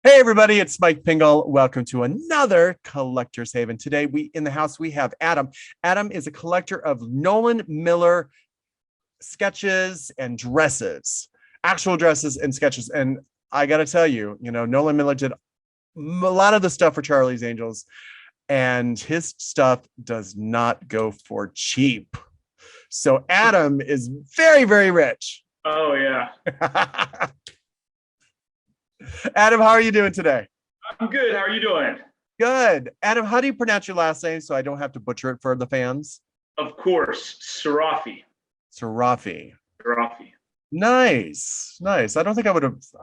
Hey everybody, it's Mike Pingel. Welcome to another Collector's Haven. Today welcome to another Collector's Haven. Today in the house we have Adam. Adam is a collector of Nolan Miller sketches and dresses, actual dresses and sketches. And I got to tell you, Nolan Miller did a lot of the stuff for Charlie's Angels, and his stuff does not go for cheap. So Adam is very, very rich. Oh, yeah. Adam, how are you doing today? I'm good. How are you doing? Good. Adam, how do you pronounce your last name so I don't have to butcher it for the fans? Of course, Seirafi. Seirafi. Seirafi. Nice. I don't think I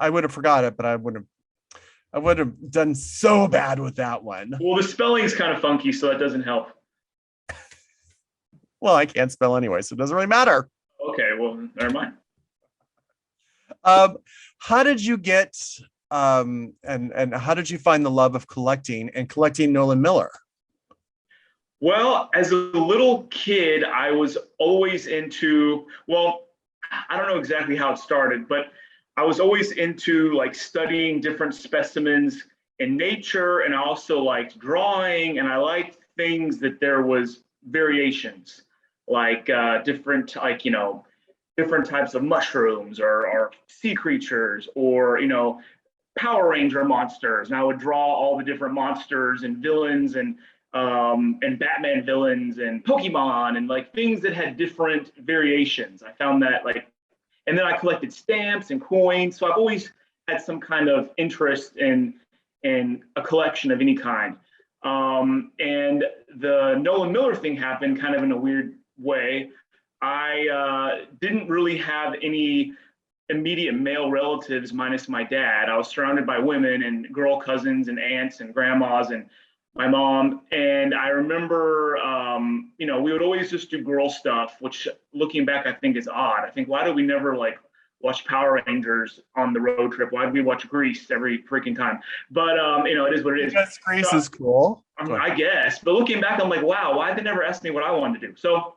would have forgot it, but I would have done so bad with that one. Well, the spelling's kind of funky, so that doesn't help. Well, I can't spell anyway, so it doesn't really matter. Okay, well, never mind. How did you get and how did you find the love of collecting Nolan Miller? Well, as a little kid, I was always into, well, I don't know exactly how it started, but I was always into like studying different specimens in nature, and I also liked drawing, and I liked things that there was variations, like different types of mushrooms or sea creatures or Power Ranger monsters, and I would draw all the different monsters and villains and Batman villains and Pokemon and like things that had different variations. I found that and then I collected stamps and coins. So I've always had some kind of interest in a collection of any kind. And the Nolan Miller thing happened kind of in a weird way. I didn't really have any immediate male relatives minus my dad. I was surrounded by women and girl cousins and aunts and grandmas and my mom. And I remember, we would always just do girl stuff, which looking back, I think is odd. I think, why do we never watch Power Rangers on the road trip? Why do we watch Grease every freaking time? But, it is what it is. Yes, Grease is cool. I guess. But looking back, I'm like, wow, why did they never ask me what I wanted to do? So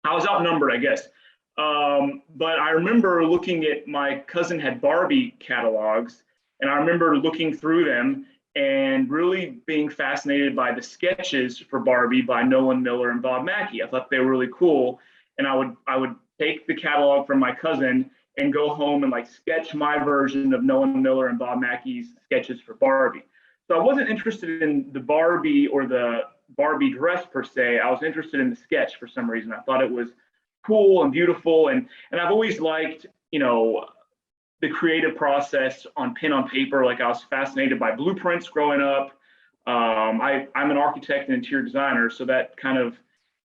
I was outnumbered, I guess. But I remember looking at, my cousin had Barbie catalogs, and I remember looking through them and really being fascinated by the sketches for Barbie by Nolan Miller and Bob Mackie. I thought they were really cool. And I would take the catalog from my cousin and go home and sketch my version of Nolan Miller and Bob Mackie's sketches for Barbie. So I wasn't interested in the Barbie or the Barbie dress per se. I was interested in the sketch for some reason. I thought it was cool and beautiful, and I've always liked the creative process on pen on paper. I was fascinated by blueprints growing up. I'm an architect and interior designer, so that kind of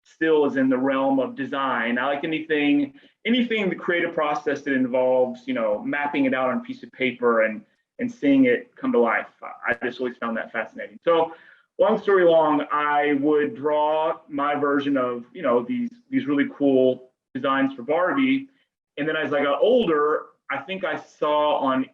still is in the realm of design. I like anything the creative process that involves mapping it out on a piece of paper and seeing it come to life. I just always found that fascinating. So long story long, I would draw my version of these really cool designs for Barbie, and then as I got older, I think I saw on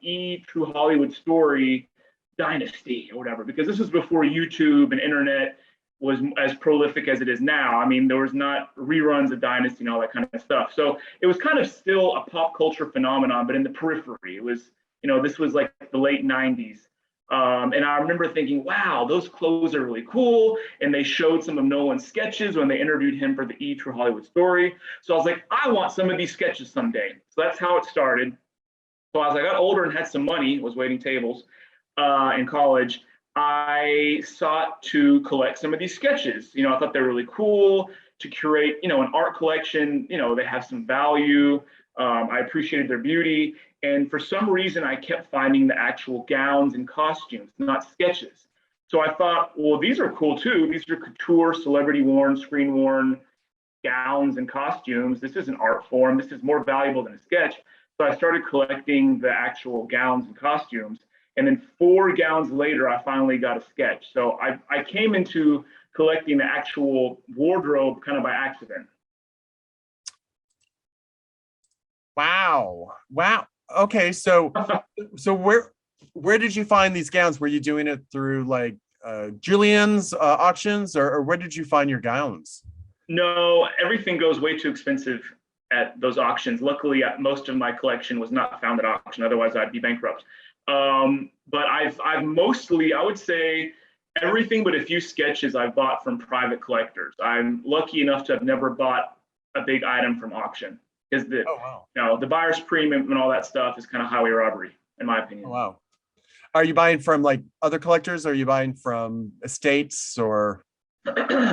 True Hollywood Story Dynasty or whatever, because this was before YouTube and internet was as prolific as it is now. I mean, there was not reruns of Dynasty and all that kind of stuff. So it was kind of still a pop culture phenomenon, but in the periphery. It was, this was like the late 90s. And I remember thinking, wow, those clothes are really cool. And they showed some of Nolan's sketches when they interviewed him for the True Hollywood Story. So I was like, I want some of these sketches someday. So that's how it started. So as I got older and had some money, was waiting tables in college, I sought to collect some of these sketches. I thought they were really cool to curate, an art collection. They have some value. I appreciated their beauty. And for some reason, I kept finding the actual gowns and costumes, not sketches. So I thought, well, these are cool too. These are couture, celebrity worn, screen worn gowns and costumes. This is an art form. This is more valuable than a sketch. So I started collecting the actual gowns and costumes. And then 4 gowns later, I finally got a sketch. So I came into collecting the actual wardrobe kind of by accident. Wow. Okay, so where did you find these gowns? Were you doing it through Julian's auctions, or where did you find your gowns? No, everything goes way too expensive at those auctions. Luckily, most of my collection was not found at auction. Otherwise, I'd be bankrupt. But I've mostly, I would say, everything but a few sketches I've bought from private collectors. I'm lucky enough to have never bought a big item from auction, because Oh, wow. the buyer's premium and all that stuff is kind of highway robbery, in my Oh, opinion. wow. Are you buying from like other collectors? Or are you buying from estates or?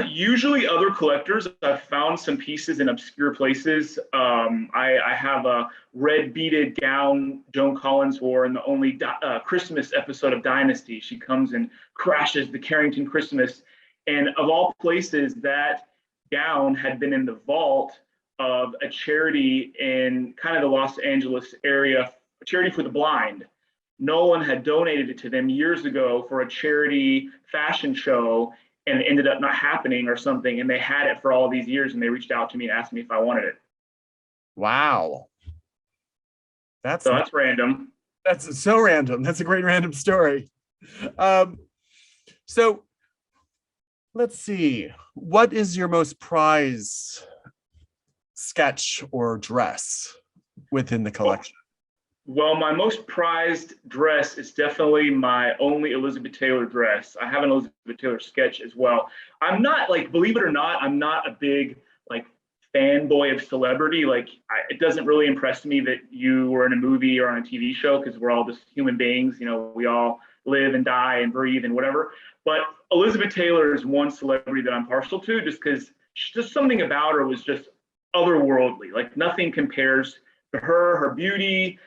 Usually other collectors. I've found some pieces in obscure places. I have a red beaded gown Joan Collins wore in the only Christmas episode of Dynasty. She comes and crashes the Carrington Christmas. And of all places, that gown had been in the vault of a charity in kind of the Los Angeles area, a charity for the blind. Nolan had donated it to them years ago for a charity fashion show, and it ended up not happening or something. And they had it for all these years, and they reached out to me and asked me if I wanted it. Wow. So that's random. That's so random. That's a great random story. So let's see. What is your most prized sketch or dress within the collection? Well, my most prized dress is definitely my only Elizabeth Taylor dress. I have an Elizabeth Taylor sketch as well. I'm not, like, believe it or not, I'm not a big like fanboy of celebrity. Like, it doesn't really impress me that you were in a movie or on a TV show, because we're all just human beings. We all live and die and breathe and whatever. But Elizabeth Taylor is one celebrity that I'm partial to, just because just something about her was just otherworldly. Like, nothing compares to her, her beauty.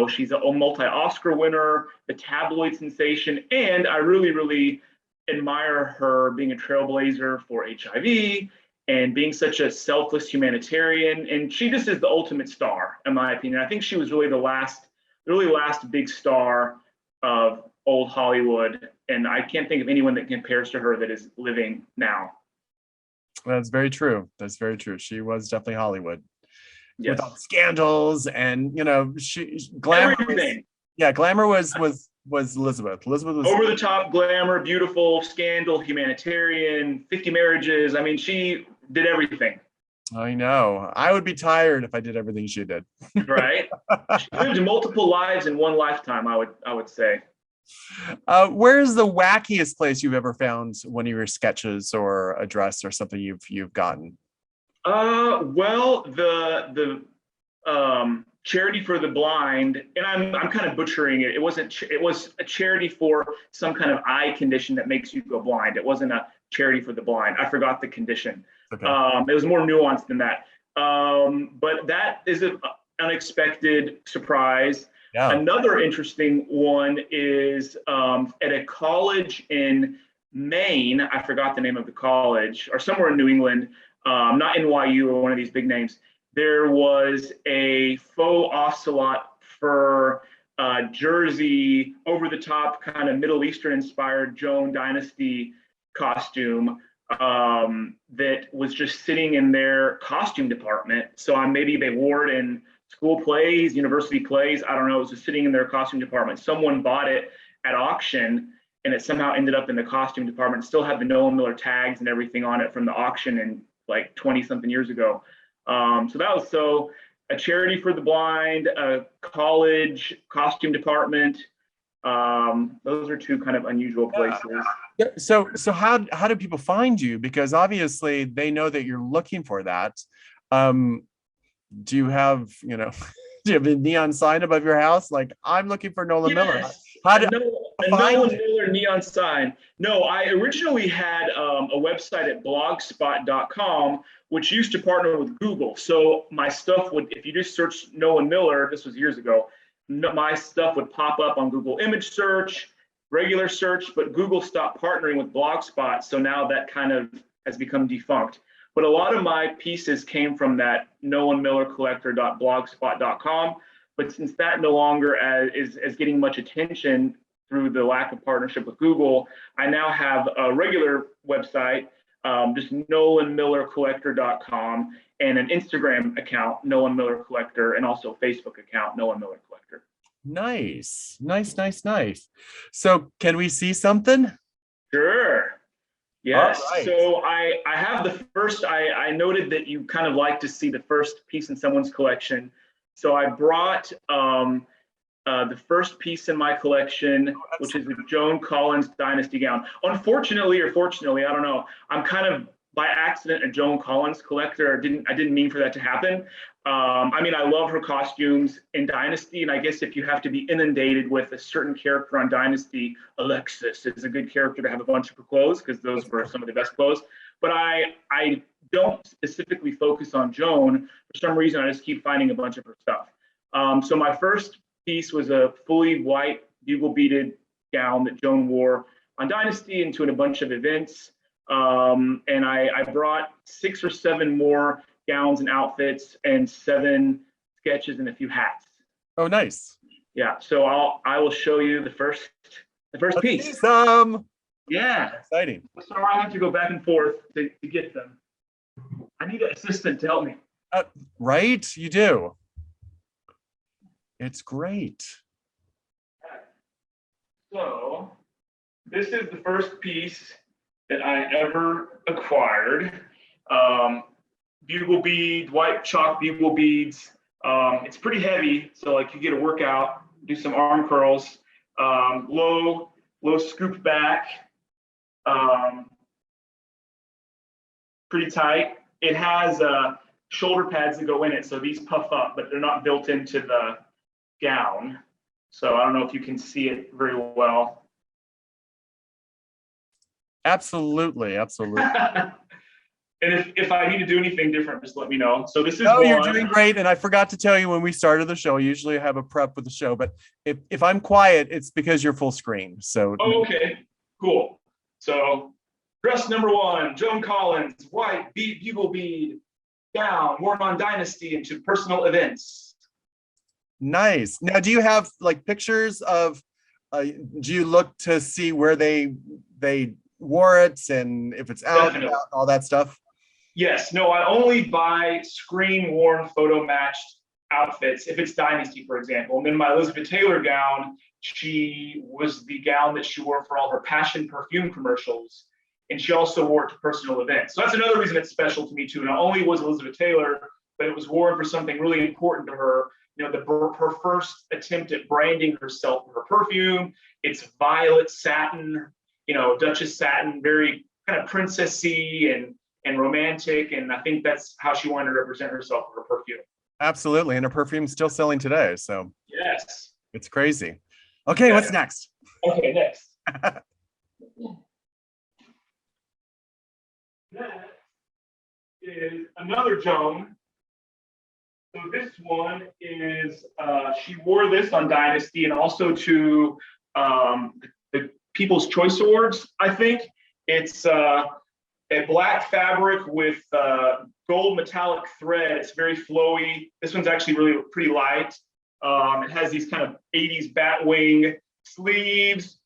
She's a multi-Oscar winner, the tabloid sensation, and I really, really admire her being a trailblazer for HIV and being such a selfless humanitarian. And she just is the ultimate star, in my opinion. I think she was really the really last big star of old Hollywood, and I can't think of anyone that compares to her that is living now. That's very true. That's very true. She was definitely Hollywood. Yes. With all the scandals and glamour. Glamour was Elizabeth. Elizabeth was over the top, glamour, beautiful, scandal, humanitarian, 50 marriages. I mean, she did everything. I know. I would be tired if I did everything she did. Right? She lived multiple lives in one lifetime, I would say. Where's the wackiest place you've ever found one of your sketches or a dress or something you've gotten? Well, the charity for the blind, and I'm kind of butchering it. It was a charity for some kind of eye condition that makes you go blind. It wasn't a charity for the blind. I forgot the condition. Okay. It was more nuanced than that. But that is an unexpected surprise. Yeah. Another interesting one is at a college in Maine. I forgot the name of the college, or somewhere in New England. Not NYU or one of these big names. There was a faux ocelot fur jersey, over the top, kind of Middle Eastern inspired Joan Dynasty costume that was just sitting in their costume department. So maybe they wore it in school plays, university plays. I don't know. It was just sitting in their costume department. Someone bought it at auction, and it somehow ended up in the costume department. It still had the Nolan Miller tags and everything on it from the auction in like 20 something years ago. So that was a charity for the blind, a college costume department. Those are two kind of unusual places. Yeah. So how do people find you? Because obviously they know that you're looking for that. Do you have a neon sign above your house? Like, I'm looking for Nolan Miller. How do a Nolan Miller neon sign? No, I originally had a website at blogspot.com, which used to partner with Google. So my stuff would, if you just search Nolan Miller, this was years ago, my stuff would pop up on Google image search, regular search, but Google stopped partnering with Blogspot. So now that kind of has become defunct. But a lot of my pieces came from that nolanmillercollector.blogspot.com. But since that no longer is getting much attention through the lack of partnership with Google, I now have a regular website, just nolanmillercollector.com, and an Instagram account, Nolan Miller Collector, and also a Facebook account, Nolan Miller Collector. Nice. So can we see something? Sure. Yes. Right. So I have the first, I noted that you kind of like to see the first piece in someone's collection. So I brought the first piece in my collection, which is a Joan Collins Dynasty gown. Unfortunately, or fortunately, I don't know, I'm kind of by accident a Joan Collins collector. I didn't mean for that to happen. I mean, I love her costumes in Dynasty, and I guess if you have to be inundated with a certain character on Dynasty, Alexis is a good character to have a bunch of her clothes, because those were some of the best clothes. But I don't specifically focus on Joan. For some reason, I just keep finding a bunch of her stuff. So my first piece was a fully white bugle beaded gown that Joan wore on Dynasty and in a bunch of events. And I brought 6 or 7 more gowns and outfits and 7 sketches and a few hats. Oh, nice. Yeah. So I will show you the first Let's piece. see some. Yeah. Exciting. So I have to go back and forth to get them. I need an assistant to help me. Right? You do. It's great. So this is the first piece that I ever acquired. Bugle bead, white chalk bugle beads. It's pretty heavy, so like you get a workout, do some arm curls. Low scoop back. Pretty tight. It has shoulder pads that go in it, so these puff up, but they're not built into the gown. So I don't know if you can see it very well. Absolutely. And if I need to do anything different, just let me know. So this is You're doing great. And I forgot to tell you when we started the show, I usually have a prep with the show, but if I'm quiet, it's because you're full screen. So okay, cool. So dress number 1, Joan Collins, white bugle bead gown, worn on Dynasty into personal events. Nice. Now, do you have like pictures of, do you look to see where they wore it and if it's out, all that stuff? Yes. No, I only buy screen worn photo matched outfits if it's Dynasty, for example. And then my Elizabeth Taylor gown, she was the gown that she wore for all her Passion perfume commercials. And she also wore it to personal events. So that's another reason it's special to me too. Not only was Elizabeth Taylor, but it was worn for something really important to her. You know, her first attempt at branding herself for her perfume. It's violet satin, you know, Duchess satin, very kind of princessy and romantic. And I think that's how she wanted to represent herself with her perfume. Absolutely. And her perfume's still selling today. So yes, it's crazy. Okay, what's next? Okay, next. That is another Joan. So this one is, she wore this on Dynasty and also to the People's Choice Awards, I think. It's a black fabric with gold metallic thread. It's very flowy. This one's actually really pretty light. It has these kind of 80s bat wing sleeves.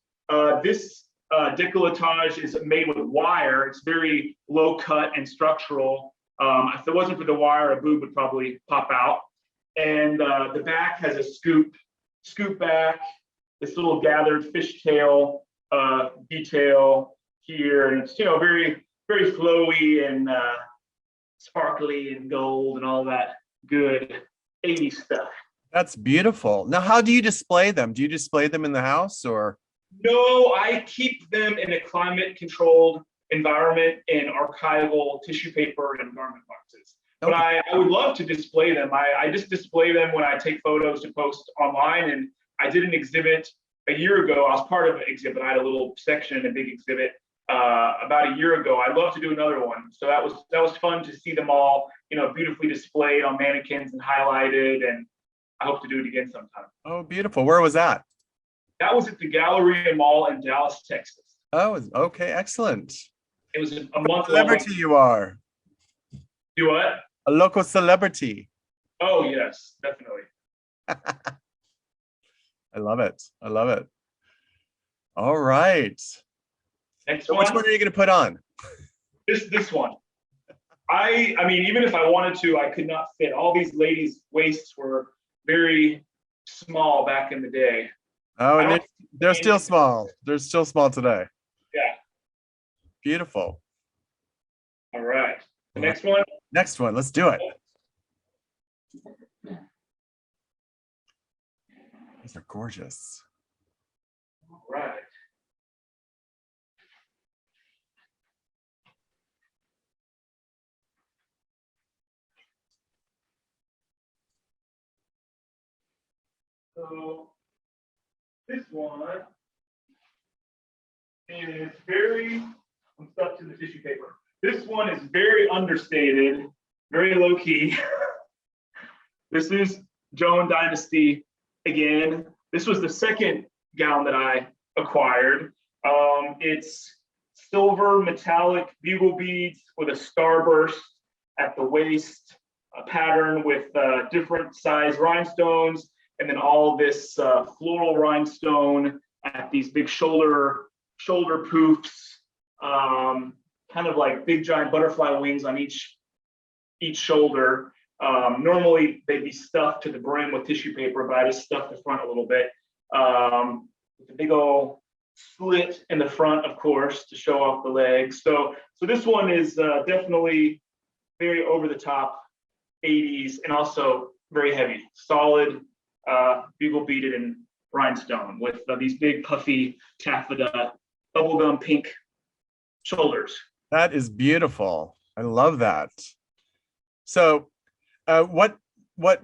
This décolletage is made with wire. It's very low cut and structural. If it wasn't for the wire, a boob would probably pop out. And the back has a scoop back, this little gathered fishtail detail here. And it's, you know, very, very flowy and sparkly and gold and all that good 80s stuff. That's beautiful. Now, how do you display them? Do you display them in the house or? No, I keep them in a climate controlled environment in archival tissue paper and garment boxes. Okay. But I would love to display them. I just display them when I take photos to post online. And I did an exhibit a year ago. I was part of an exhibit. I had a little section in a big exhibit about a year ago. I'd love to do another one. So that was fun to see them all, you know, beautifully displayed on mannequins and highlighted. And I hope to do it again sometime. Oh, beautiful. Where was that? That was at the Galleria Mall in Dallas, Texas. Oh, okay. Excellent. It was a month celebrity long. You are. You what? A local celebrity. Oh, yes, definitely. I love it. I love it. All right. Next so one. Which one are you going to put on? This one. I mean, even if I wanted to, I could not fit. All these ladies' waists were very small back in the day. Oh, and they're still small. They're still small today. Yeah. Beautiful. All right. The next one. Next one. Let's do it. These are gorgeous. All right. So this one is very, I'm stuck to the tissue paper. This one is very understated, very low key. This is Joan Dynasty again. This was the second gown that I acquired. It's silver metallic bugle beads with a starburst at the waist, a pattern with different size rhinestones, and then all this floral rhinestone at these big shoulder poofs, kind of like big giant butterfly wings on each shoulder. Normally they'd be stuffed to the brim with tissue paper, but I just stuffed the front a little bit. With a big old slit in the front, of course, to show off the legs. So this one is definitely very over the top 80s and also very heavy, solid, bugle beaded and rhinestone with these big puffy taffeta bubblegum pink shoulders. That is beautiful. I love that. So what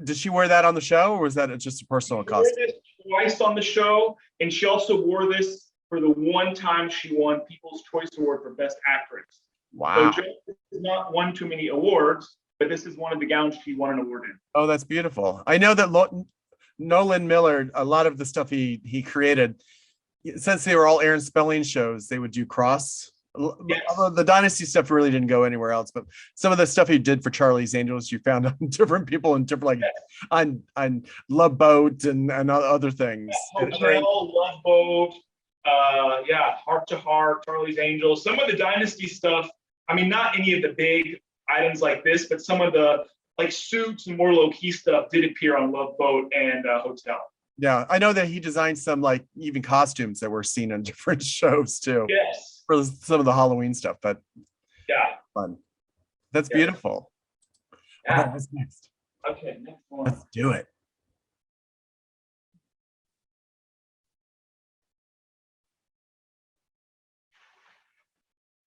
did she wear that on the show, or was that just a personal costume? She wore this twice on the show, and she also wore this for the one time she won People's Choice Award for Best Actress. Wow. So Joan has not won too many awards, but this is one of the gowns she won an award in. Oh, that's beautiful. I know that Nolan Miller, a lot of the stuff he created, since they were all Aaron Spelling shows, they would do cross. Yes. Although the Dynasty stuff really didn't go anywhere else, but some of the stuff he did for Charlie's Angels, you found on different people and different, like on Love Boat and other things. Yeah, Hotel, Love Boat, Heart to Heart, Charlie's Angels. Some of the Dynasty stuff, I mean, not any of the big items like this, but some of the like suits and more low-key stuff did appear on Love Boat and Hotel. Yeah, I know that he designed some like even costumes that were seen on different shows too. Yes. For some of the Halloween stuff, but yeah, fun. That's beautiful. Yeah. Oh, what's next? Okay, next one. Let's do it.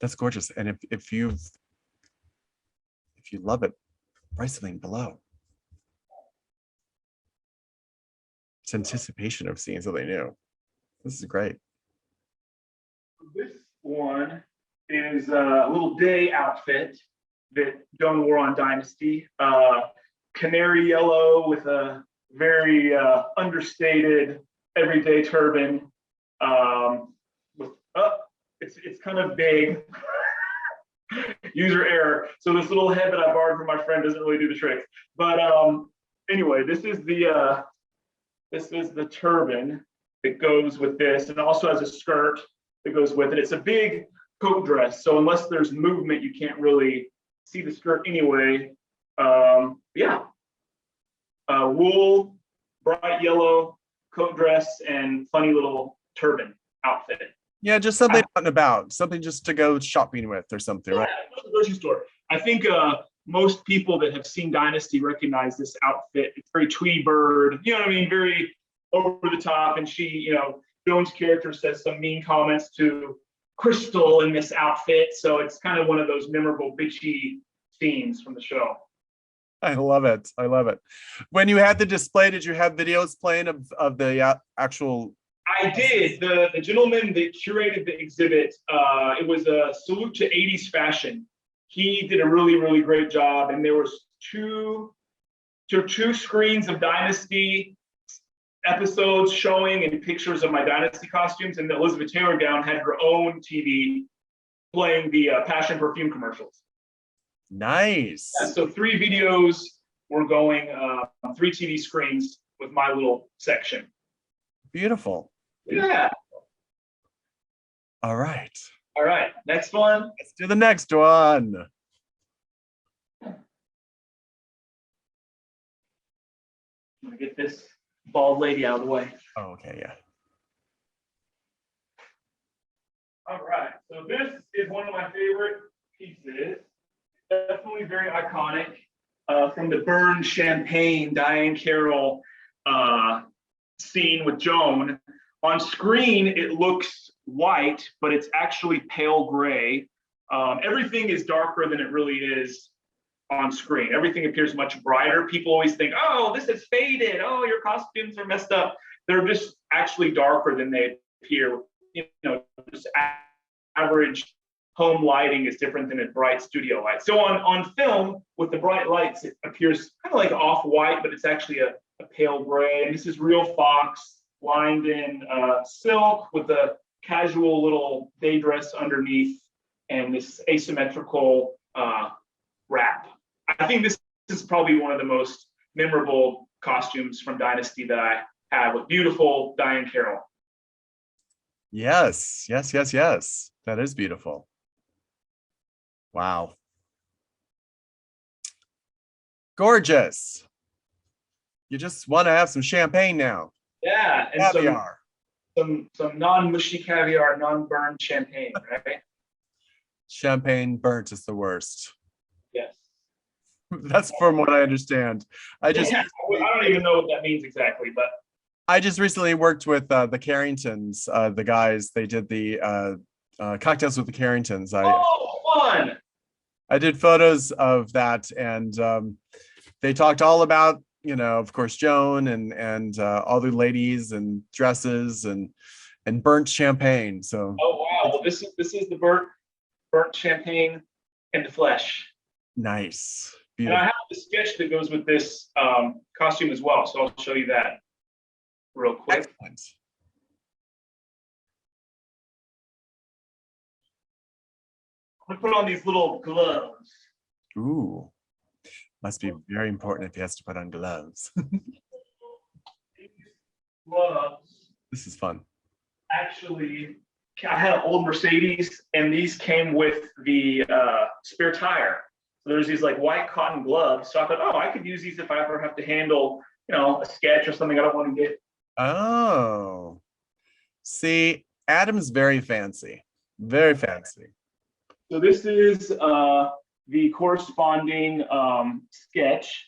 That's gorgeous. And if you love it, write something below. It's anticipation of seeing something new. This is great. This one is a little day outfit that Joan wore on Dynasty. Canary yellow with a very understated everyday turban. It's kind of big. User error. So this little head that I borrowed from my friend doesn't really do the trick. But anyway, this is the turban that goes with this, and also has a skirt that goes with it. It's a big coat dress, so unless there's movement, you can't really see the skirt anyway. Wool, bright yellow coat dress, and funny little turban outfit. Yeah, just something out and about, something just to go shopping with or something, right? Yeah, grocery store. I think most people that have seen Dynasty recognize this outfit. It's very Tweety Bird, you know what I mean? Very over the top. And she, Joan's character says some mean comments to Crystal in this outfit. So it's kind of one of those memorable bitchy scenes from the show. I love it. I love it. When you had the display, did you have videos playing of the actual? I did. The gentleman that curated the exhibit, it was a salute to 80s fashion. He did a really, really great job. And there was two screens of Dynasty episodes showing and pictures of my Dynasty costumes. And the Elizabeth Taylor gown had her own TV playing the Passion perfume commercials. Nice. And so 3 videos were going on 3 TV screens with my little section. Beautiful. Yeah. All right. All right. Next one. Let's do the next one. I'm gonna get this bald lady out of the way. Oh, okay, yeah. All right. So this is one of my favorite pieces. Definitely very iconic. From the Burn Champagne Diahann Carroll scene with Joan. On screen, it looks white, but it's actually pale gray. Everything is darker than it really is on screen. Everything appears much brighter. People always think, oh, this is faded. Oh, your costumes are messed up. They're just actually darker than they appear. You know, just average home lighting is different than a bright studio light. So on film, with the bright lights, it appears kind of like off-white, but it's actually a pale gray. And this is real fox, lined in silk with a casual little day dress underneath and this asymmetrical wrap. I think this is probably one of the most memorable costumes from Dynasty that I have, with beautiful Diane Carroll. Yes, yes, yes, yes. That is beautiful. Wow. Gorgeous. You just want to have some champagne now. Yeah, and Caviar. some non-mushy caviar, non-burned champagne, right? Champagne burnt is the worst. Yes. That's from what I understand. I don't even know what that means exactly, but I just recently worked with the Carringtons, the guys. They did the cocktails with the Carringtons. Fun! I did photos of that, and they talked all about, you know, of course, Joan and all the ladies and dresses and burnt champagne. So. Oh wow! Well, this is the burnt champagne in the flesh. Nice. Beautiful. And I have the sketch that goes with this costume as well, so I'll show you that real quick. Excellent. I'm gonna put on these little gloves. Ooh, must be very important if he has to put on gloves. Gloves. This is fun. Actually, I had an old Mercedes, and these came with the spare tire. So there's these like white cotton gloves. So I thought, oh, I could use these if I ever have to handle, you know, a sketch or something I don't want to get. Oh, see, Adam's very fancy, very fancy. So this is the corresponding sketch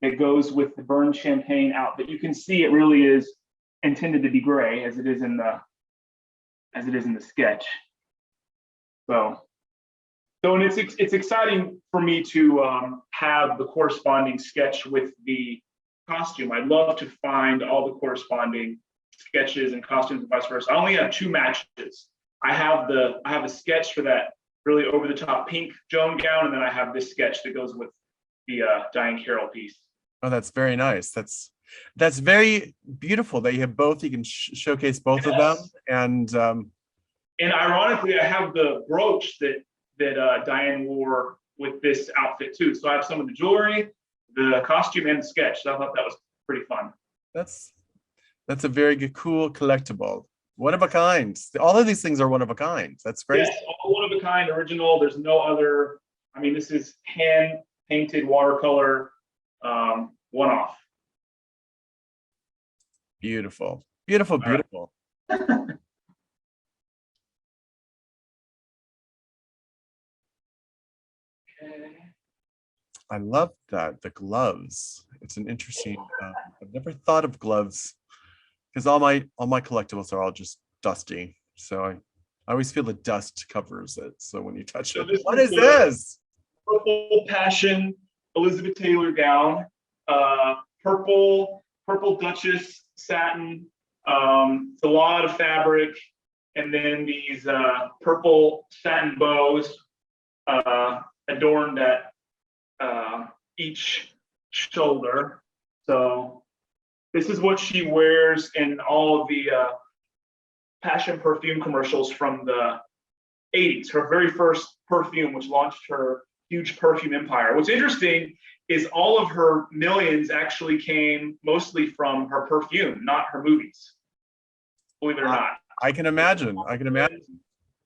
that goes with the burned champagne outfit. You can see it really is intended to be gray, as it is in the sketch. So and it's exciting for me to have the corresponding sketch with the costume. I'd love to find all the corresponding sketches and costumes and vice versa. I only have 2 matches. I have a sketch for that really over the top pink Joan gown, and then I have this sketch that goes with the Diane Carroll piece. Oh, that's very nice. That's very beautiful that you have both. You can showcase both of them, and ironically, I have the brooch that Diane wore with this outfit too. So I have some of the jewelry, the costume, and the sketch. So I thought that was pretty fun. That's a very good, cool collectible. One of a kind. All of these things are one of a kind. That's great. Yes, all one of a kind, original. There's no other. I mean, this is hand painted watercolor, one off. Beautiful, beautiful, beautiful. I love that, the gloves. It's an interesting. I've never thought of gloves because all my collectibles are all just dusty. So I always feel the dust covers it. So when you touch it, what is this? Purple Passion Elizabeth Taylor gown, purple Duchess satin. It's a lot of fabric, and then these purple satin bows adorned at each shoulder. So this is what she wears in all of the Passion perfume commercials from the 80s. Her very first perfume, which launched her huge perfume empire. What's interesting is all of her millions actually came mostly from her perfume, not her movies. Believe it or not. I can imagine.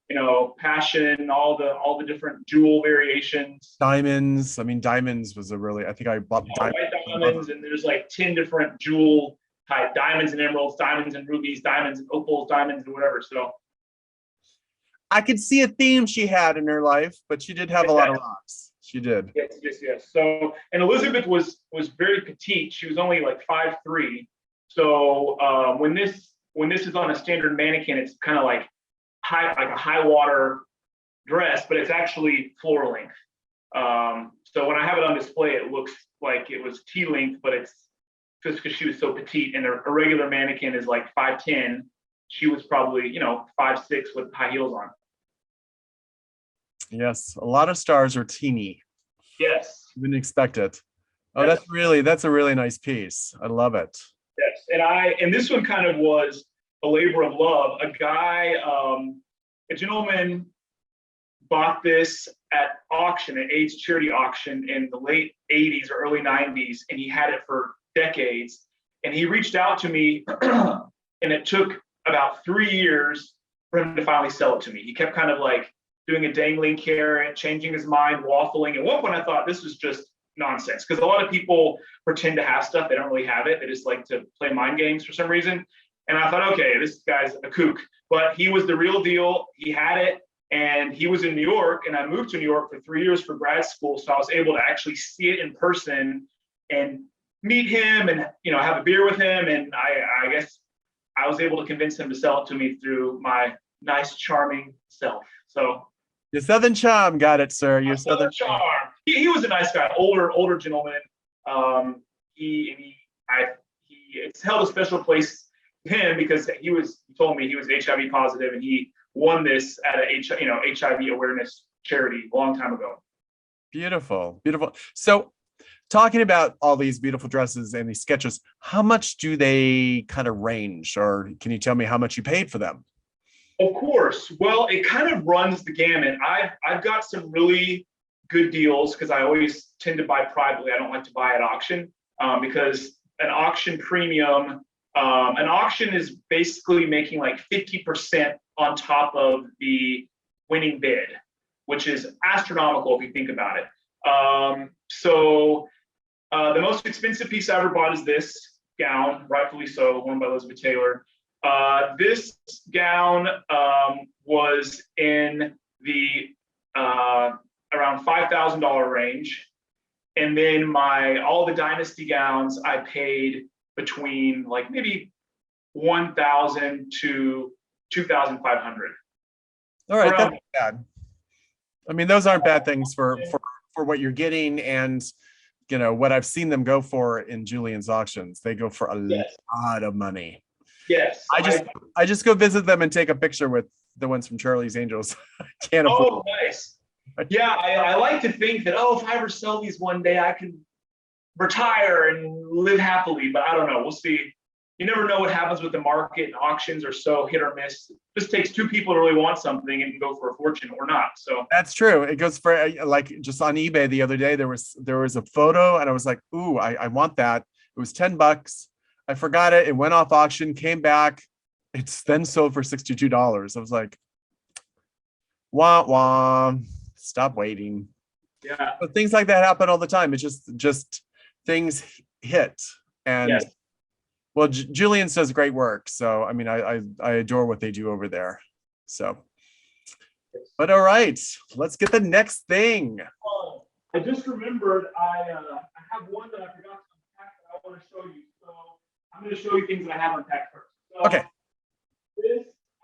You know, Passion, all the different jewel variations. Diamonds. I mean, diamonds was a really. I think I bought diamonds, and there's like 10 different jewel type diamonds and emeralds, diamonds and rubies, diamonds and opals, diamonds and whatever. So I could see a theme she had in her life, but she did have a lot of rocks. She did. Yes. So, and Elizabeth was very petite. She was only like 5'3", So when this is on a standard mannequin, it's kind of like a high water dress, but it's actually floor length. So when I have it on display, it looks like it was T length, but it's just because she was so petite, and a regular mannequin is like 5'10". She was probably, 5'6" with high heels on. Yes, a lot of stars are teeny. Yes. Didn't expect it. Oh, Yes. that's a really nice piece. I love it. Yes, and this one kind of was a labor of love. A gentleman bought this at auction, an AIDS charity auction in the late 80s or early 90s, and he had it for decades. And he reached out to me, and it took about 3 years for him to finally sell it to me. He kept kind of like doing a dangling carrot, changing his mind, waffling. At one point, I thought this was just nonsense, because a lot of people pretend to have stuff, they don't really have it. They just like to play mind games for some reason. And I thought, okay, this guy's a kook. But he was the real deal. He had it, and he was in New York, and I moved to New York for 3 years for grad school. So I was able to actually see it in person and meet him and have a beer with him. And I guess I was able to convince him to sell it to me through my nice, charming self. So your Southern charm, got it, sir. Your Southern charm. He was a nice guy, older gentleman. It's held a special place to him because he told me he was HIV positive, and he won this at a HIV awareness charity a long time ago. Beautiful, beautiful. So, talking about all these beautiful dresses and these sketches, how much do they kind of range, or can you tell me how much you paid for them? Of course. Well, it kind of runs the gamut. I've got some really good deals because I always tend to buy privately. I don't like to buy at auction because an auction premium, an auction is basically making like 50% on top of the winning bid, which is astronomical if you think about it. So the most expensive piece I ever bought is this gown, rightfully so, worn by Elizabeth Taylor. This gown was in the around $5,000 range, and then all the Dynasty gowns I paid between like maybe $1,000 to $2,500. All right, that's not bad. I mean, those aren't bad things for what you're getting, and what I've seen them go for in Julian's auctions. They go for a lot of money. Yes. I just go visit them and take a picture with the ones from Charlie's Angels. I can't afford. Oh, nice. Yeah, I like to think that, if I ever sell these one day, I can retire and live happily, but I don't know. We'll see. You never know what happens with the market, and auctions are so hit or miss. It just takes two people to really want something and can go for a fortune or not. So that's true. It goes for, like, just on eBay the other day, there was a photo, and I was like, ooh, I want that. It was $10. I forgot it. It went off auction, came back. It's then sold for $62. I was like, wah, wah, stop waiting. Yeah. But things like that happen all the time. It's just things hit. And yes. Well, Julian's does great work. So, I mean, I adore what they do over there. So, but all right, let's get the next thing. I just remembered I have one that I forgot to unpack that I want to show you. So I'm going to show you things that I have unpacked first. So okay.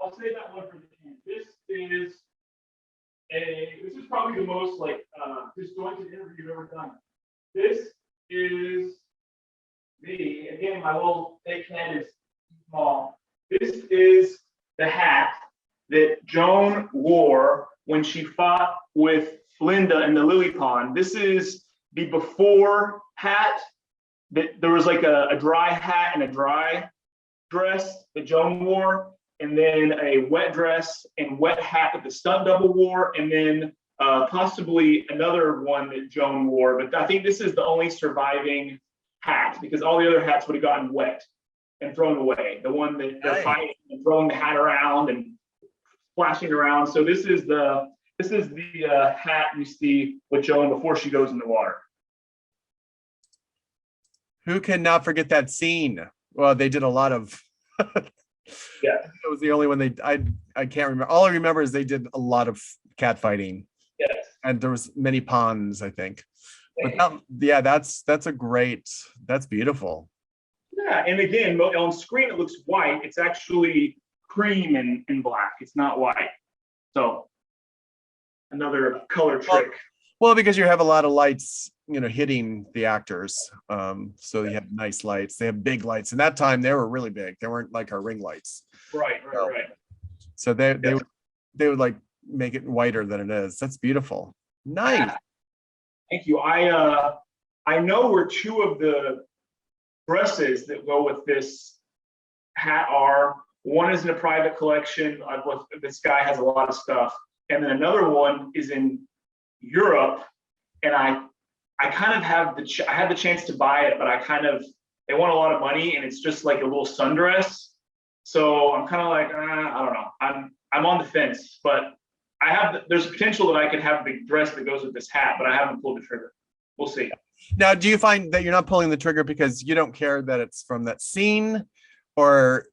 I'll say that one for the end. This is probably the most disjointed interview you've ever done. This is me. Again, my little fake head is small. This is the hat that Joan wore when she fought with Linda in the lily pond. This is the before hat. There was like a dry hat and a dry dress that Joan wore, and then a wet dress and wet hat that the stunt double wore, and then possibly another one that Joan wore. But I think this is the only surviving hat, because all the other hats would have gotten wet and thrown away. The one that they're fighting and throwing the hat around and splashing around. So this is the hat you see with Joan before she goes in the water. Who cannot forget that scene? Well, they did a lot of. Yeah, that was the only one I can't remember. All I remember is they did a lot of cat fighting. Yes, and there was many ponds, I think. But that's beautiful. Yeah, Yeah, and again, on screen it looks white. It's actually cream and black. It's not white. So another color trick. Well, because you have a lot of lights, hitting the actors. So you have nice lights. They have big lights. And that time they were really big. They weren't like our ring lights. Right. So they would like make it whiter than it is. That's beautiful. Nice. Yeah. Thank you. I know where two of the dresses that go with this hat are. One is in a private collection. This guy has a lot of stuff. And then another one is in Europe. And I kind of have I had the chance to buy it, but they want a lot of money, and it's just like a little sundress. So I'm kind of like, I don't know. I'm on the fence, but there's potential that I could have the dress that goes with this hat, but I haven't pulled the trigger. We'll see. Now, do you find that you're not pulling the trigger because you don't care that it's from that scene, or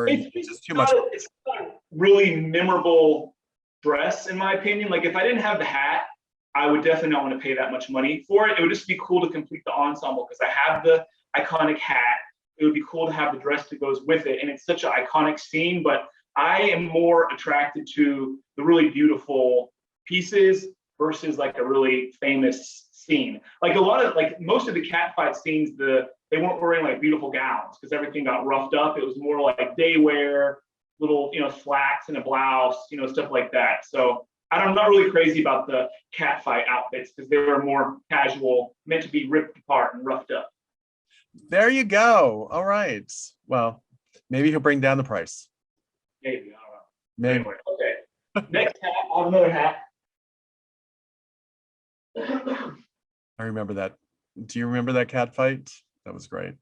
it's just too much? It's not a really memorable dress, in my opinion. Like, if I didn't have the hat, I would definitely not want to pay that much money for it. It would just be cool to complete the ensemble because I have the iconic hat. It would be cool to have the dress that goes with it, and it's such an iconic scene. But I am more attracted to the really beautiful pieces versus like a really famous scene. Like most of the cat fight scenes, they weren't wearing like beautiful gowns because everything got roughed up. It was more like day wear, little slacks and a blouse, stuff like that. So I'm not really crazy about the cat fight outfits because they were more casual, meant to be ripped apart and roughed up. There you go. All right. Well, maybe he'll bring down the price. Maybe, I don't know. Maybe. Anyway, okay. Next hat, I have another hat. I remember that. Do you remember that cat fight? That was great.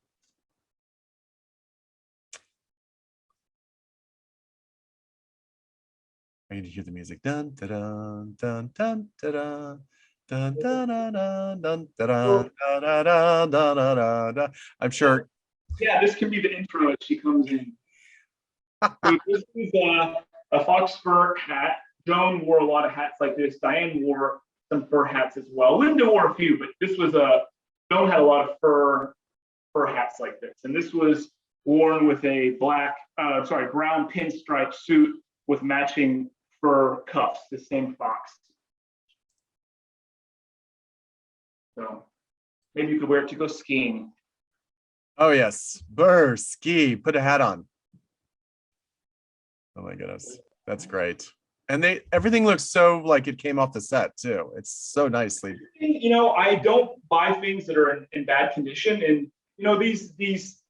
I need to hear the music. Dun dun dun dun dun dun dun dun dun dun dun dun dun dun dun. I'm sure. Yeah, this can be the intro as she comes in. This is a fox fur hat. Joan wore a lot of hats like this. Diane wore some fur hats as well. Linda wore a few, but this was Joan had a lot of fur hats like this. And this was worn with a brown pinstripe suit with matching fur cuffs, the same fox. So maybe you could wear it to go skiing. Oh yes, burr, ski, put a hat on. Oh my goodness, that's great. And everything looks so like it came off the set too. It's so nicely. I don't buy things that are in bad condition. And, these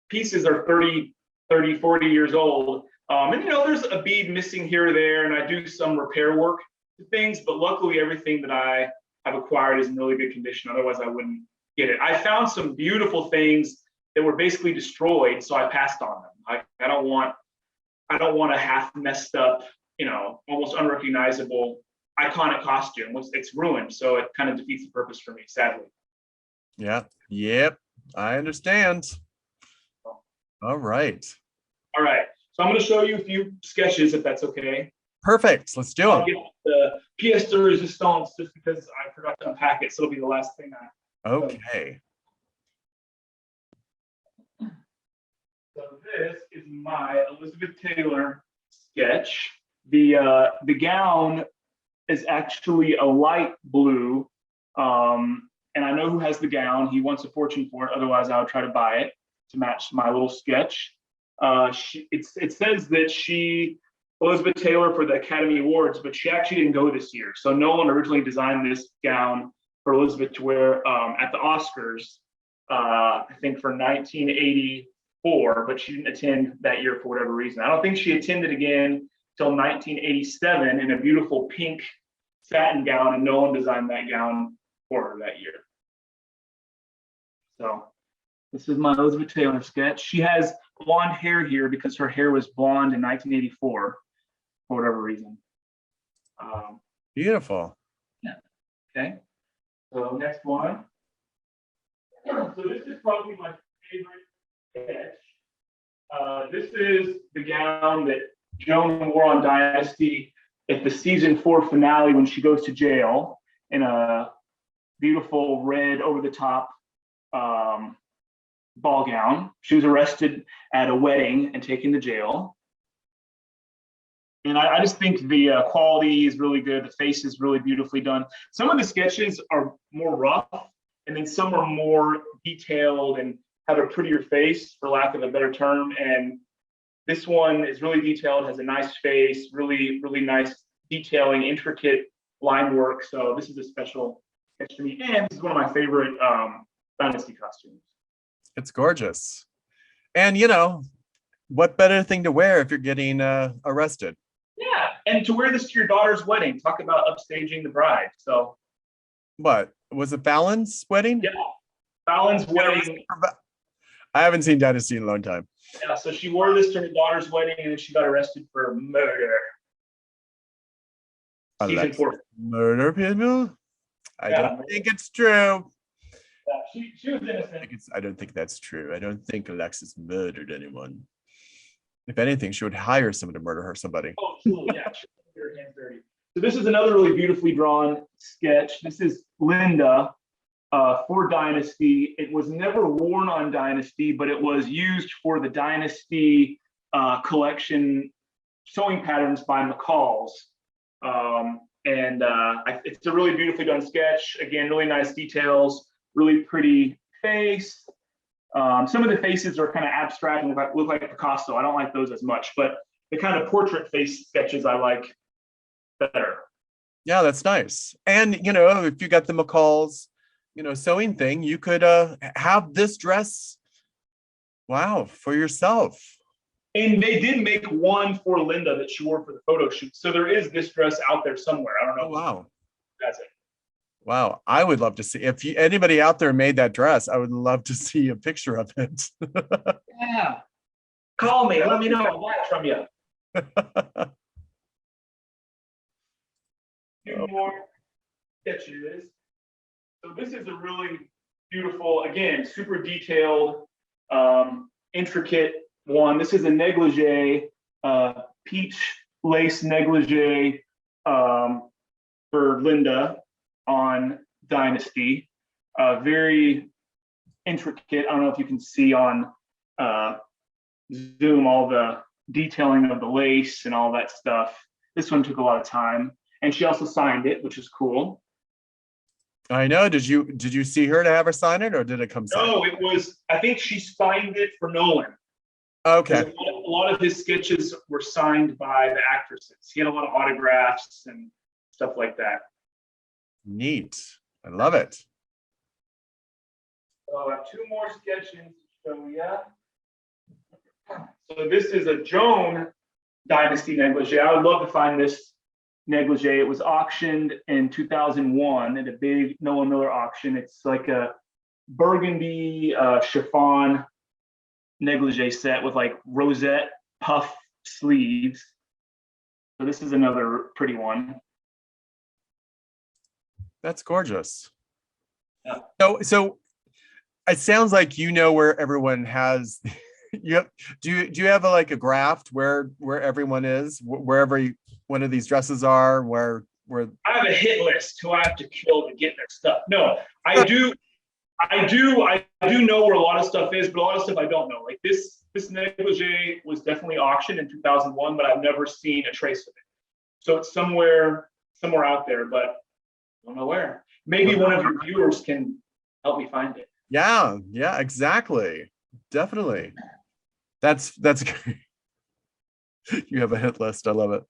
pieces are 30, 40 years old. And there's a bead missing here or there, and I do some repair work to things, but luckily everything that I have acquired is in really good condition. Otherwise I wouldn't get it. I found some beautiful things that were basically destroyed, so I passed on them. I don't want a half messed up, almost unrecognizable iconic costume. It's ruined, so it kind of defeats the purpose for me, sadly. Yeah. Yep. I understand. All right. So I'm going to show you a few sketches, if that's okay. Perfect. Let's do I'll it. get the pièce de résistance just because I forgot to unpack it, so it'll be the last thing Okay. So this is my Elizabeth Taylor sketch. The gown is actually a light blue, and I know who has the gown. He wants a fortune for it. Otherwise, I would try to buy it to match my little sketch. It says that Elizabeth Taylor for the Academy Awards, but she actually didn't go this year. So Nolan originally designed this gown for Elizabeth to wear at the Oscars, I think for 1984, but she didn't attend that year for whatever reason. I don't think she attended again till 1987 in a beautiful pink satin gown, and Nolan designed that gown for her that year. So this is my Elizabeth Taylor sketch. She has blonde hair here because her hair was blonde in 1984 for whatever reason. Beautiful. Yeah. Okay. So next one. So this is probably my favorite sketch. This is the gown that Joan wore on Dynasty at the season 4 finale when she goes to jail, in a beautiful red over the top ball gown. She was arrested at a wedding and taken to jail. And I just think the quality is really good. The face is really beautifully done. Some of the sketches are more rough, and then some are more detailed and have a prettier face, for lack of a better term. And this one is really detailed, has a nice face, really, really nice detailing, intricate line work. So this is a special sketch to me. And this is one of my favorite Dynasty costumes. It's gorgeous. And, what better thing to wear if you're getting arrested? Yeah, and to wear this to your daughter's wedding. Talk about upstaging the bride. So, what was it? Fallon's wedding? Yeah, Fallon's wedding. I haven't seen Dynasty in a long time. Yeah, so she wore this to her daughter's wedding, and then she got arrested for murder. Season 4. Murder people? I don't think it's true. Yeah, she was innocent. I don't think that's true. I don't think Alexis murdered anyone. If anything, she would hire someone to murder somebody. Oh, cool. Yeah, she would her hands dirty. So this is another really beautifully drawn sketch. This is Linda for Dynasty. It was never worn on Dynasty, but it was used for the Dynasty collection sewing patterns by McCall's. It's a really beautifully done sketch. Again, really nice details, really pretty face. Some of the faces are kind of abstract and look like Picasso. I don't like those as much, but the kind of portrait face sketches I like better. Yeah, that's nice. And, if you got the McCall's, sewing thing, you could have this dress, for yourself. And they did make one for Linda that she wore for the photo shoot. So there is this dress out there somewhere. I don't know. Oh, wow. That's it. Wow, I would love to see, if anybody out there made that dress, I would love to see a picture of it. Yeah. Call me. Let me know. I'll buy it from you. Few more sketches. So this is a really beautiful, again, super detailed, intricate one. This is a negligee, peach lace negligee for Linda on Dynasty. Very intricate. I don't know if you can see on Zoom all the detailing of the lace and all that stuff. This one took a lot of time, and she also signed it, which is cool. I know. Did you see her to have her sign it, or did it come signed? No, it was, I think she signed it for Nolan. Okay. A lot of his sketches were signed by the actresses. He had a lot of autographs and stuff like that. Neat. I love it. So I have 2 more sketches to show you. So this is a Joan Dynasty negligee. I would love to find this negligee. It was auctioned in 2001 at a big Nolan Miller auction. It's like a burgundy chiffon negligee set with like rosette puff sleeves. So this is another pretty one. That's gorgeous. Yeah. So it sounds like where everyone has. Do you have a graph where everyone is, where every one of these dresses are, where I have a hit list who I have to kill to get their stuff. No, I do know where a lot of stuff is, but a lot of stuff I don't know. Like this negligee was definitely auctioned in 2001, but I've never seen a trace of it. So it's somewhere out there, but I don't know where. Maybe one of your viewers can help me find it. Yeah, exactly. Definitely. That's great. You have a hit list. I love it.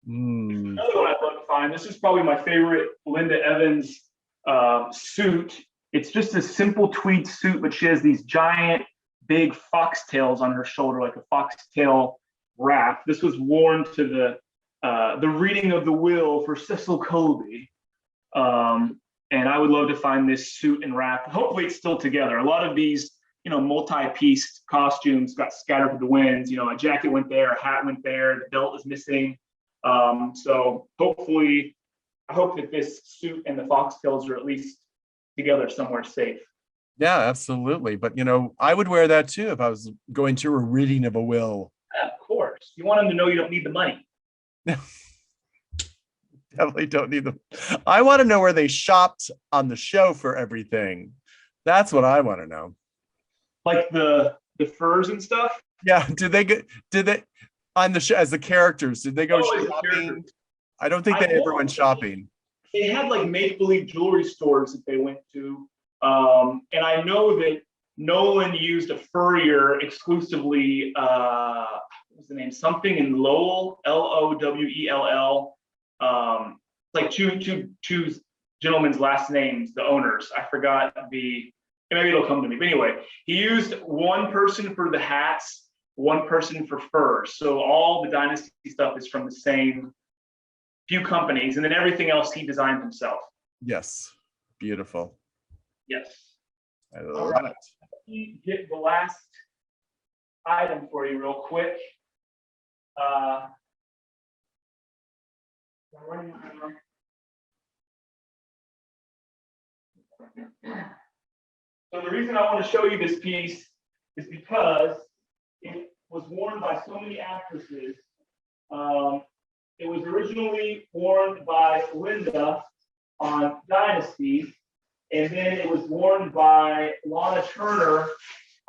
Another one I'd love to find. This is probably my favorite Linda Evans suit. It's just a simple tweed suit, but she has these giant, big foxtails on her shoulder, like a foxtail wrap. This was worn to the reading of the will for Cecil Colby. And I would love to find this suit and wrap. Hopefully it's still together. A lot of these, multi-piece costumes got scattered to the winds. A jacket went there, a hat went there, the belt is missing. So hopefully, I hope that this suit and the foxtails are at least together somewhere safe. Yeah, absolutely. But, I would wear that too if I was going to a reading of a will. Yeah, of course. You want them to know you don't need the money. Definitely don't need them. I want to know where they shopped on the show for everything. That's what I want to know. Like the furs and stuff. Yeah. Did they on the show as the characters? Did they go Oh, as a character. shopping? I don't think I they ever know. went shopping. They had like make-believe jewelry stores that they went to. And I know that Nolan used a furrier exclusively, what's the name? Something in Lowell, Lowell. Like two gentlemen's last names, the owners. I forgot maybe it'll come to me. But anyway, he used one person for the hats, one person for furs. So all the Dynasty stuff is from the same few companies, and then everything else he designed himself. Yes. Beautiful. Yes. I love it. Let me get the last item for you real quick. So the reason I want to show you this piece is because it was worn by so many actresses. It was originally worn by Linda on Dynasty, and then it was worn by Lana Turner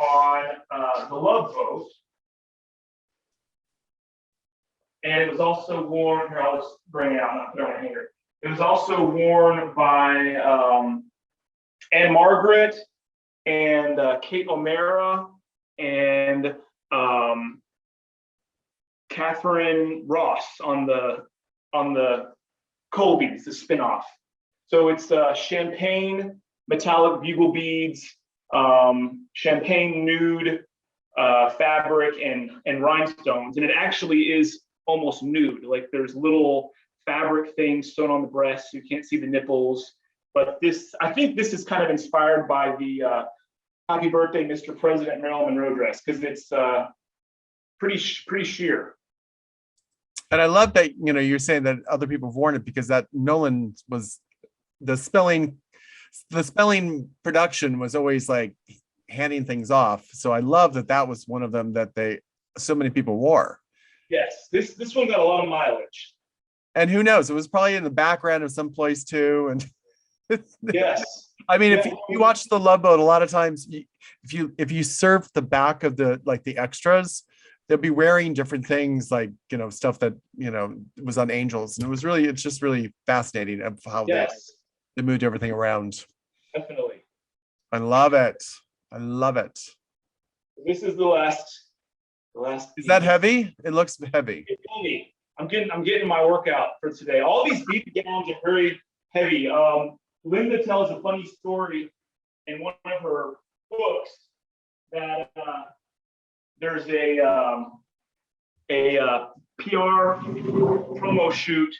on The Love Boat. And it was also worn, here, I'll just bring it out, not put it on my hanger. It was also worn by Anne Margaret and Kate O'Mara and Catherine Ross on the Colbys, the spinoff. So it's champagne, metallic bugle beads, champagne nude fabric, and rhinestones. And it actually is almost nude. Like there's little fabric things sewn on the breast, so you can't see the nipples. But I think this is kind of inspired by the Happy Birthday, Mr. President Marilyn Monroe dress, because it's pretty sheer. And I love that, you're saying that other people have worn it, because that Nolan was the spelling production was always like handing things off. So I love that was one of them that so many people wore. Yes, this one got a lot of mileage. And who knows? It was probably in the background of some place too. And yes, I mean, if you watch The Love Boat, a lot of times, if you surf the back of the extras, they'll be wearing different things, like stuff that was on Angels, and it's just really fascinating of how they moved everything around. Definitely, I love it. This is the last. Is that heavy? It looks heavy. It's heavy. I'm getting my workout for today. All these bead gowns are very heavy. Linda tells a funny story in one of her books that there's a PR promo shoot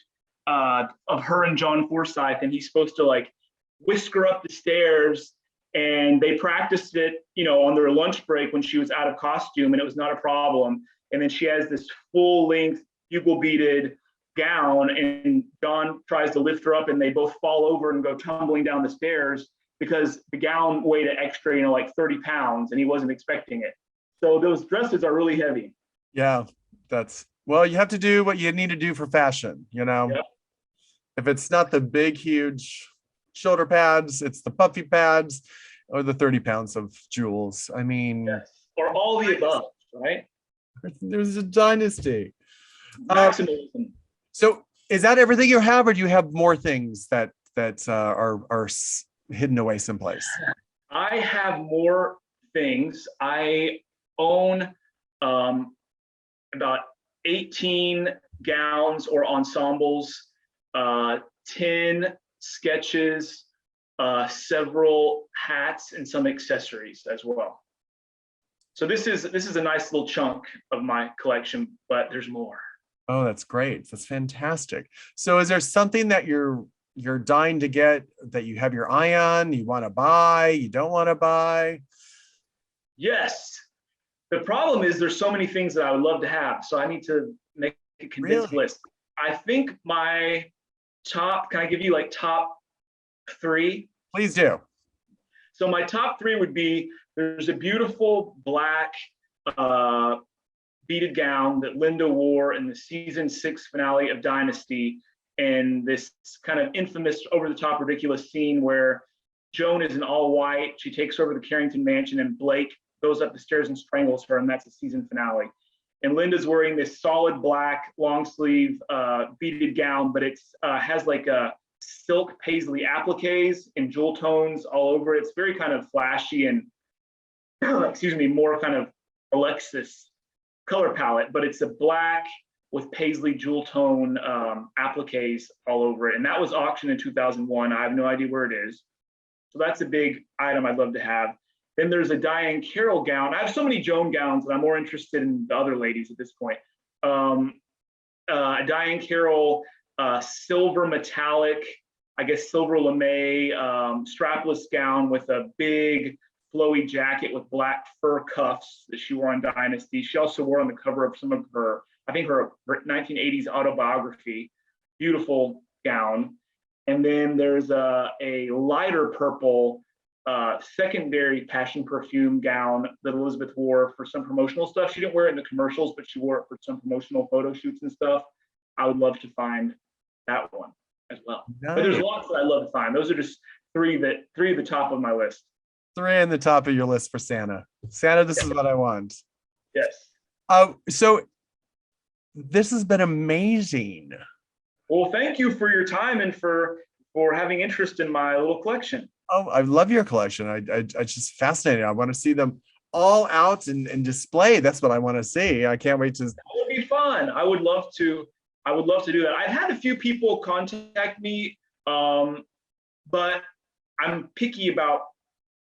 of her and John Forsythe, and he's supposed to like whisk her up the stairs, and they practiced it, on their lunch break when she was out of costume, and it was not a problem. And then she has this full-length bugle beaded gown, and John tries to lift her up, and they both fall over and go tumbling down the stairs because the gown weighed an extra, like 30 pounds, and he wasn't expecting it. So those dresses are really heavy. Yeah, you have to do what you need to do for fashion, Yep. If it's not the big, huge shoulder pads, it's the puffy pads or the 30 pounds of jewels. I mean, yes. Or all the above, right? There's a Dynasty. Maximalism. So is that everything you have, or do you have more things that are hidden away someplace? I have more things. I own about 18 gowns or ensembles, 10 sketches, several hats, and some accessories as well. So this is a nice little chunk of my collection, but there's more. Oh, that's great. That's fantastic. So is there something that you're dying to get, that you have your eye on, you want to buy, you don't want to buy? Yes. The problem is there's so many things that I would love to have, so I need to make a condensed list. I think my top, can I give you like top 3? Please do. So my top 3 would be, there's a beautiful black beaded gown that Linda wore in the season 6 finale of Dynasty, and this kind of infamous over-the-top ridiculous scene where Joan is in all white. She takes over the Carrington mansion, and Blake goes up the stairs and strangles her, and that's the season finale. And Linda's wearing this solid black long sleeve beaded gown, but it's has like a silk paisley appliques and jewel tones all over it. It's very kind of flashy and excuse me, more kind of Alexis color palette, but it's a black with paisley jewel tone appliques all over it. And that was auctioned in 2001. I have no idea where it is. So that's a big item I'd love to have. Then there's a Diane Carroll gown. I have so many Joan gowns that I'm more interested in the other ladies at this point. Diane Carroll silver metallic, I guess silver lame strapless gown with a big flowy jacket with black fur cuffs that she wore on Dynasty. She also wore on the cover of some of her, I think her 1980s autobiography. Beautiful gown. And then there's a lighter purple secondary passion perfume gown that Elizabeth wore for some promotional stuff. She didn't wear it in the commercials, but she wore it for some promotional photo shoots and stuff. I would love to find that one as well. Nice. But there's lots that I love to find. Those are just three at the top of my list. 3 in the top of your list for Santa. Santa, this is what I want. Yes. So this has been amazing. Well, thank you for your time and for having interest in my little collection. Oh, I love your collection. I just fascinating. I want to see them all out and display. That's what I want to see. I can't wait to. That would be fun. I would love to do that. I've had a few people contact me, but I'm picky about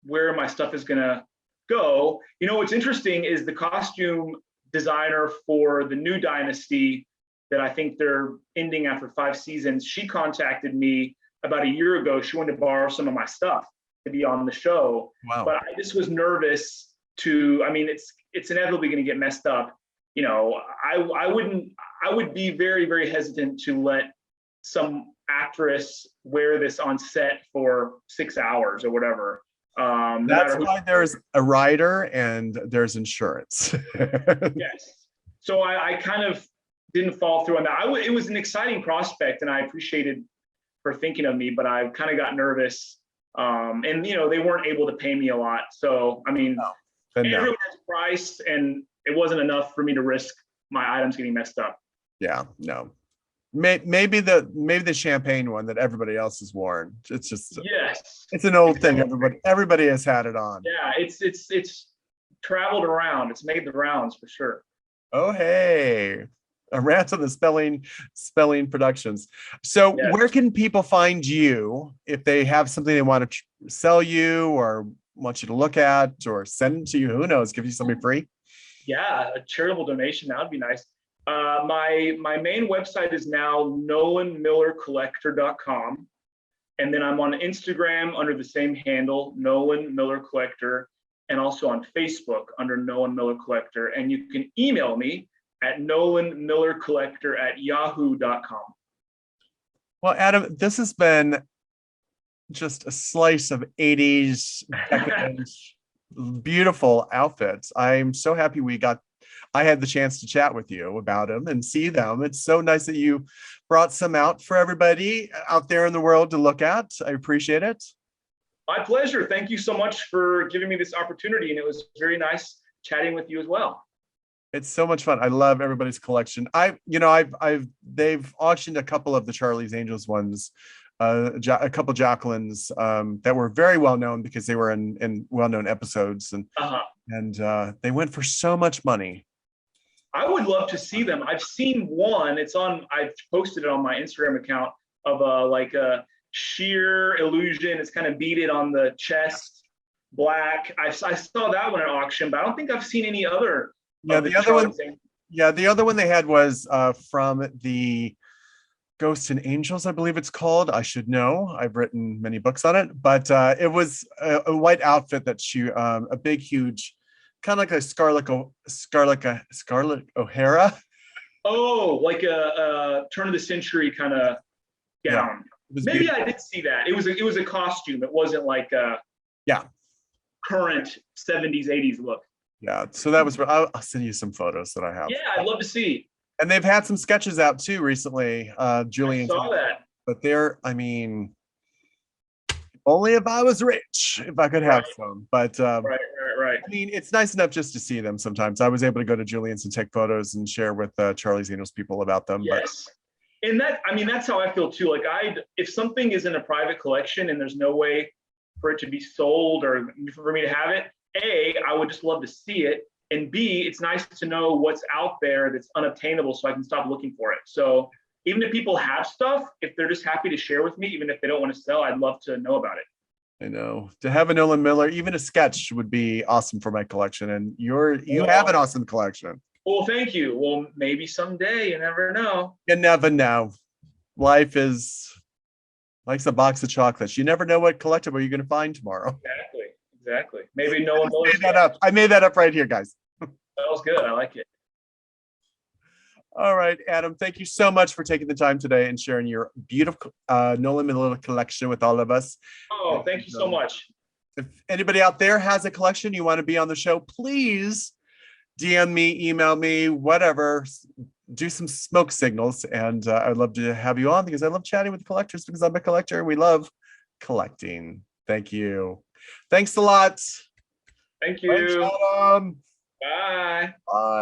where my stuff is gonna go. You know, what's interesting is the costume designer for the new Dynasty that I think they're ending after 5 seasons. She contacted me about a year ago. She wanted to borrow some of my stuff to be on the show. Wow. But I just was nervous to, I mean, it's inevitably going to get messed up. You know, I would be very, very hesitant to let some actress wear this on set for 6 hours or whatever. That's why there's a rider and there's insurance. Yes. So I kind of didn't fall through on that. It was an exciting prospect, and I appreciated her thinking of me, but I kind of got nervous. And you know, they weren't able to pay me a lot. So I mean, everyone has a price, and it wasn't enough for me to risk my items getting messed up. Yeah, no. Maybe the champagne one that everybody else has worn. It's just it's an old thing. Everybody has had it on. Yeah, it's traveled around. It's made the rounds for sure. Oh hey. A rant on the spelling productions. So where can people find you if they have something they want to sell you or want you to look at or send it to you? Who knows? Give you something free? Yeah, a charitable donation. That would be nice. My main website is now nolanmillercollector.com. And then I'm on Instagram under the same handle, Nolan Miller Collector, and also on Facebook under Nolan Miller Collector. And you can email me at nolanmillercollector@yahoo.com. Well, Adam, this has been just a slice of 80s beautiful outfits. I'm so happy I had the chance to chat with you about them and see them. It's so nice that you brought some out for everybody out there in the world to look at. I appreciate it. My pleasure. Thank you so much for giving me this opportunity. And it was very nice chatting with you as well. It's so much fun. I love everybody's collection. They've auctioned a couple of the Charlie's Angels ones, a couple Jacqueline's that were very well known because they were in well-known episodes, and they went for so much money. I would love to see them. I've seen one. I've posted it on my Instagram account of a sheer illusion. It's kind of beaded on the chest, black. I saw that one at auction, but I don't think I've seen any other. The other one they had was from the Ghosts and Angels, I believe it's called. I should know. I've written many books on it, but it was a white outfit that she, a big, huge, kind of like a Scarlett O'Hara. Oh, like a turn of the century kind of gown. Maybe beautiful. I did see that. It was a costume. It wasn't like a current 70s, 80s look. Yeah, so that was. I'll send you some photos that I have. Yeah, I'd love to see. And they've had some sketches out too recently. Julian, I saw that. But Only if I was rich, if I could have some. But Right. I mean, it's nice enough just to see them sometimes. I was able to go to Julian's and take photos and share with Charlie's Angels people about them. Yes. And that's how I feel too. Like if something is in a private collection and there's no way for it to be sold or for me to have it, A, I would just love to see it. And B, it's nice to know what's out there that's unobtainable so I can stop looking for it. So even if people have stuff, if they're just happy to share with me, even if they don't want to sell, I'd love to know about it. I know. To have a Nolan Miller, even a sketch would be awesome for my collection. And you have an awesome collection. Well, thank you. Well, maybe someday, you never know. You never know. Life is like a box of chocolates. You never know what collectible you're going to find tomorrow. Exactly. Maybe no one made that up. I made that up right here, guys. That was good. I like it. All right, Adam, thank you so much for taking the time today and sharing your beautiful Nolan Miller collection with all of us. Oh, thank you so much. If anybody out there has a collection you want to be on the show, please DM me, email me, whatever. Do some smoke signals, and I'd love to have you on because I love chatting with collectors because I'm a collector and we love collecting. Thank you. Thanks a lot. Thank you. Thanks, Adam. Bye. Bye.